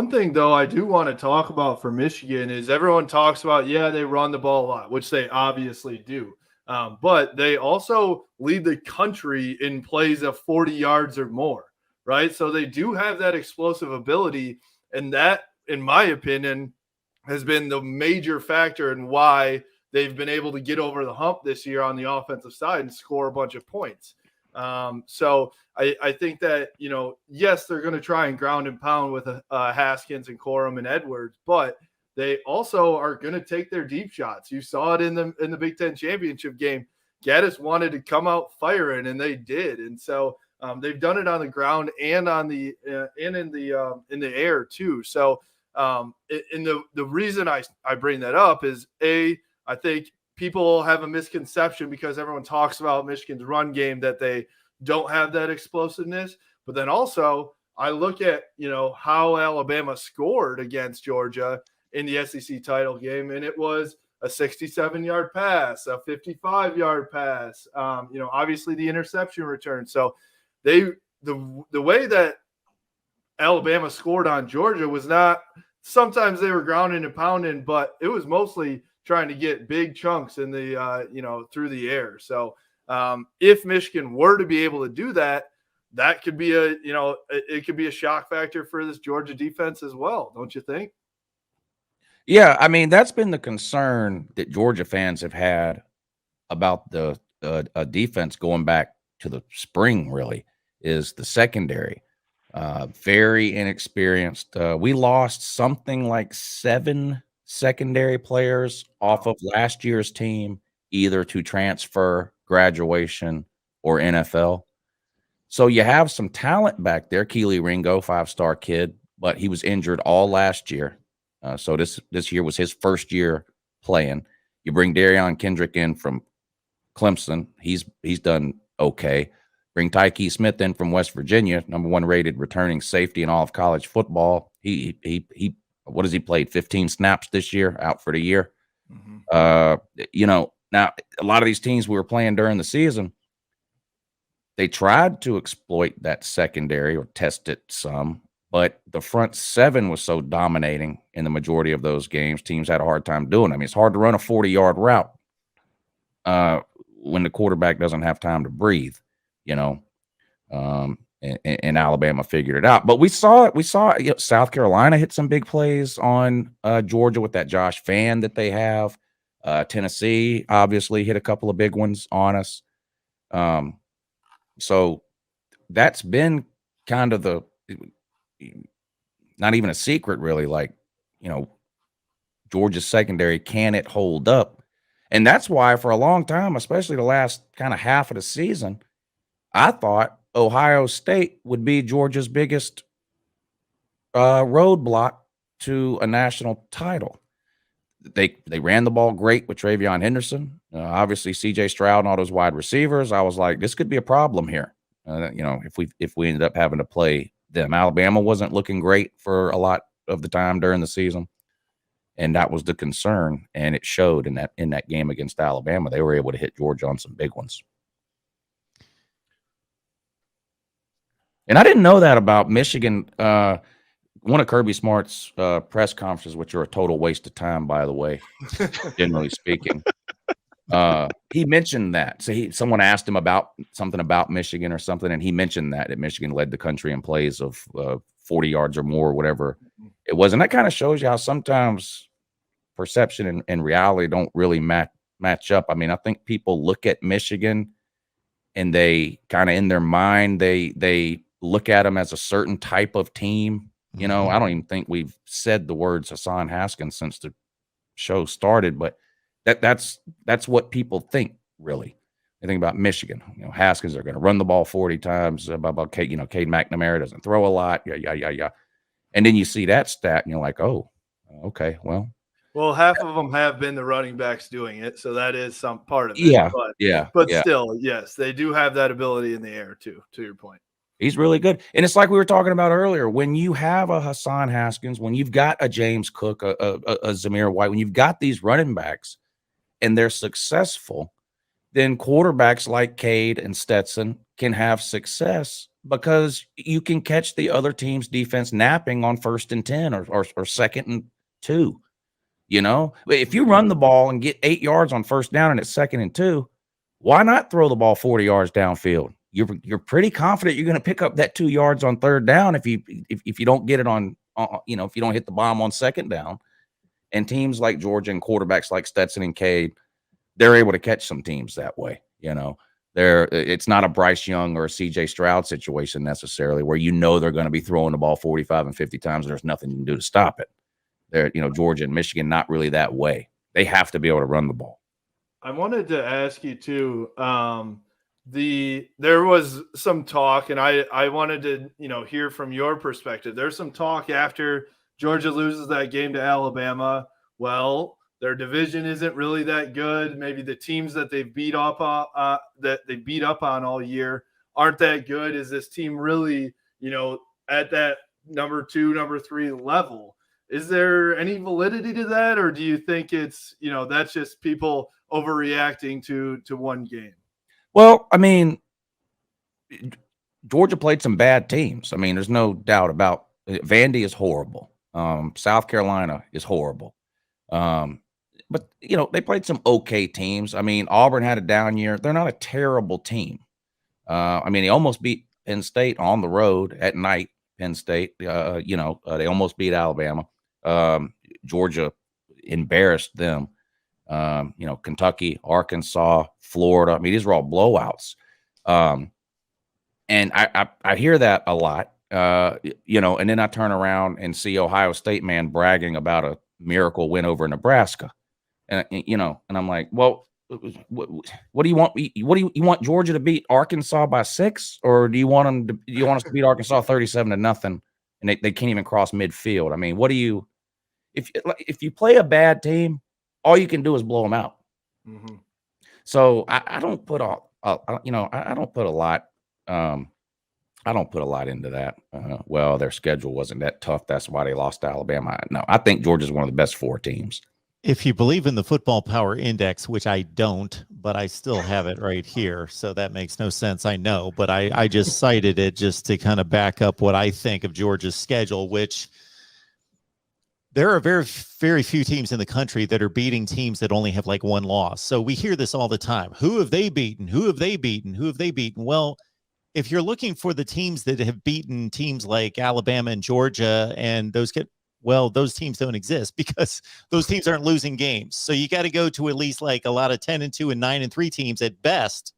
one thing, though, I do want to talk about for Michigan is everyone talks about, yeah, they run the ball a lot, which they obviously do. But they also lead the country in plays of 40 yards or more, right? So they do have that explosive ability. And that, in my opinion, has been the major factor in why they've been able to get over the hump this year on the offensive side and score a bunch of points. So I think that, yes, they're going to try and ground and pound with Haskins and Corum and Edwards, but they also are going to take their deep shots. You saw it in the Big Ten championship game. Gaddis wanted to come out firing, and they did. And so they've done it on the ground and on the and in the air too. So the reason I bring that up is I think people have a misconception because everyone talks about Michigan's run game that they don't have that explosiveness. But then also I look at, how Alabama scored against Georgia in the SEC title game, and it was a 67-yard pass, a 55-yard pass, obviously the interception return. So the way that Alabama scored on Georgia was not – sometimes they were grounding and pounding, but it was mostly – trying to get big chunks in the, through the air. So if Michigan were to be able to do that, that could be it could be a shock factor for this Georgia defense as well. Don't you think? Yeah. I mean, that's been the concern that Georgia fans have had about the defense going back to the spring, really, is the secondary. Very inexperienced. We lost something like 7 secondary players off of last year's team, either to transfer, graduation, or NFL. So you have some talent back there. Keely Ringo, 5-star kid, but he was injured all last year. So this year was his first year playing. You bring Darion Kendrick in from Clemson. He's done okay. Bring Tyke Smith in from West Virginia, number 1 rated returning safety in all of college football. He what has he played? 15 snaps this year, out for the year. Mm-hmm. Now a lot of these teams we were playing during the season, they tried to exploit that secondary or test it some, but the front 7 was so dominating in the majority of those games, teams had a hard time doing it. I mean, it's hard to run a 40-yard route when the quarterback doesn't have time to breathe, and Alabama figured it out. But we saw South Carolina hit some big plays on Georgia with that Josh Fan that they have. Tennessee obviously hit a couple of big ones on us. So that's been kind of not even a secret, really. Like, Georgia's secondary, can it hold up? And that's why for a long time, especially the last kind of half of the season, I thought Ohio State would be Georgia's biggest roadblock to a national title. They ran the ball great with Travion Henderson. Obviously, C.J. Stroud and all those wide receivers. I was like, this could be a problem here. If we ended up having to play them. Alabama wasn't looking great for a lot of the time during the season, and that was the concern. And it showed in that game against Alabama. They were able to hit Georgia on some big ones. And I didn't know that about Michigan. One of Kirby Smart's press conferences, which are a total waste of time, by the way, generally speaking. He mentioned that. So someone asked him about something about Michigan or something, and he mentioned that Michigan led the country in plays of 40 yards or more, whatever it was. And that kind of shows you how sometimes perception and reality don't really match up. I mean, I think people look at Michigan and they kind of in their mind, they look at them as a certain type of team. I don't even think we've said the words Hassan Haskins since the show started, but that's what people think, really. They think about Michigan. Haskins are going to run the ball 40 times. About Cade McNamara doesn't throw a lot. Yeah. And then you see that stat, and you're like, oh, okay, well. Well, half of them have been the running backs doing it, so that is some part of it. Yeah, but still, yes, they do have that ability in the air too. To your point. He's really good. And it's like we were talking about earlier. When you have a Hassan Haskins, when you've got a James Cook, a Zamir White, when you've got these running backs and they're successful, then quarterbacks like Cade can have success because you can catch the other team's defense napping on 1st and 10 or 2nd and 2. You know, if you run the ball and get 8 yards on 1st down and it's 2nd and 2, why not throw the ball 40 yards downfield? You're pretty confident you're going to pick up that 2 yards on 3rd down if you don't get it on you know, if you don't hit the bomb on 2nd down. And teams like Georgia and quarterbacks like Stetson and Cade, they're able to catch some teams that way. You know, it's not a Bryce Young or a CJ Stroud situation necessarily where you know they're going to be throwing the ball 45 and 50 times and there's nothing you can do to stop it. They're, you know, Georgia and Michigan, not really that way. They have to be able to run the ball. I wanted to ask you too. There was some talk, and I wanted to, you know, hear from your perspective. There's some talk after Georgia loses that game to Alabama. Well, their division isn't really that good. Maybe the teams that they beat up on all year aren't that good. Is this team really, you know, at that number 2, number 3 level? Is there any validity to that, or do you think it's, you know, that's just people overreacting to one game? Well, I mean, Georgia played some bad teams. I mean, there's no doubt about it. Vandy is horrible. South Carolina is horrible. But, you know, they played some okay teams. I mean, Auburn had a down year. They're not a terrible team. I mean, they almost beat Penn State on the road at night. Penn State, you know, they almost beat Alabama. Georgia embarrassed them. You know, Kentucky, Arkansas, Florida. I mean, these were all blowouts. And I hear that a lot, you know, and then I turn around and see Ohio State man bragging about a miracle win over Nebraska. And, you know, and I'm like, well, what do you want? What do you want Georgia to beat Arkansas by 6? Or do you want them to, do you want us to beat Arkansas 37-0 and they can't even cross midfield? I mean, what do you, if you play a bad team, all you can do is blow them out. Mm-hmm. So I don't put you know, I don't put a lot. I don't put a lot into that. Well, their schedule wasn't that tough. That's why they lost to Alabama. No, I think Georgia's one of the best 4 teams. If you believe in the football power index, which I don't, but I still have it right here, so that makes no sense, I know, but I just cited it just to kind of back up what I think of Georgia's schedule, which there are very, very few teams in the country that are beating teams that only have like 1 loss. So we hear this all the time. Who have they beaten? Who have they beaten? Who have they beaten? Well, if you're looking for the teams that have beaten teams like Alabama and Georgia and those teams don't exist because those teams aren't losing games. So you got to go to at least like a lot of 10-2 and 9-3 teams at best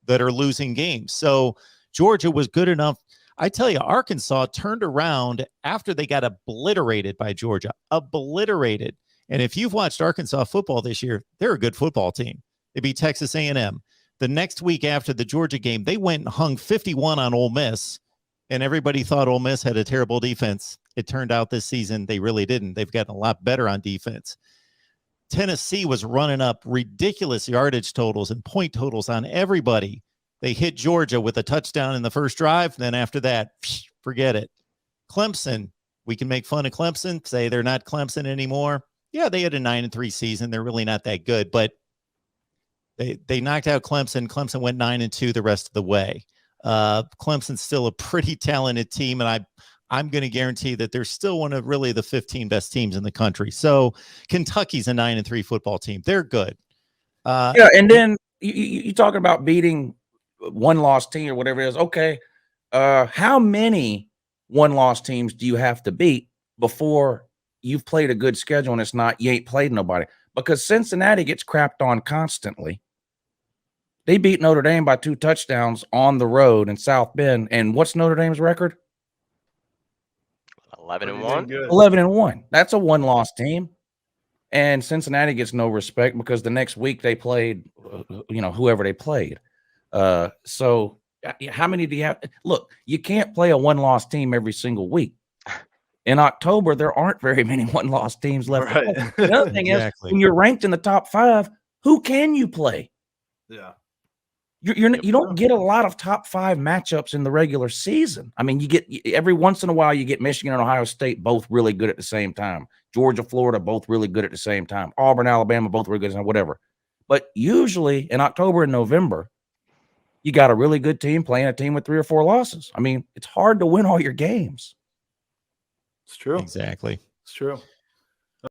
that are losing games. So Georgia was good enough. I tell you, Arkansas turned around after they got obliterated by Georgia, obliterated. And if you've watched Arkansas football this year, they're a good football team. They beat Texas A&M. The next week after the Georgia game, they went and hung 51 on Ole Miss, and everybody thought Ole Miss had a terrible defense. It turned out this season they really didn't. They've gotten a lot better on defense. Tennessee was running up ridiculous yardage totals and point totals on everybody. They hit Georgia with a touchdown in the first drive. Then after that, forget it. Clemson, we can make fun of Clemson, say they're not Clemson anymore. Yeah, they had a 9-3 season. They're really not that good, but they knocked out Clemson. Clemson went 9-2 the rest of the way. Clemson's still a pretty talented team, and I'm going to guarantee that they're still one of really the 15 best teams in the country. So Kentucky's a 9-3 football team. They're good. Yeah, and then you talking about beating 1-loss team or whatever it is. Okay, how many 1-loss teams do you have to beat before you've played a good schedule and it's not, you ain't played nobody? Because Cincinnati gets crapped on constantly. They beat Notre Dame by 2 touchdowns on the road in South Bend. And what's Notre Dame's record? 11-1. 11-1. That's a 1-loss team. And Cincinnati gets no respect because the next week they played, you know, whoever they played. So how many do you have? Look, you can't play a 1-loss team every single week. In October, there aren't very many 1-loss teams left. Right. The other thing is, when you're ranked in the top 5, who can you play? Yeah. You don't get a lot of top 5 matchups in the regular season. I mean, you get every once in a while you get Michigan and Ohio State both really good at the same time. Georgia, Florida both really good at the same time. Auburn, Alabama both really good at the same time, whatever. But usually in October and November, you got a really good team playing a team with 3 or 4 losses. I mean, it's hard to win all your games. It's true. Exactly. It's true.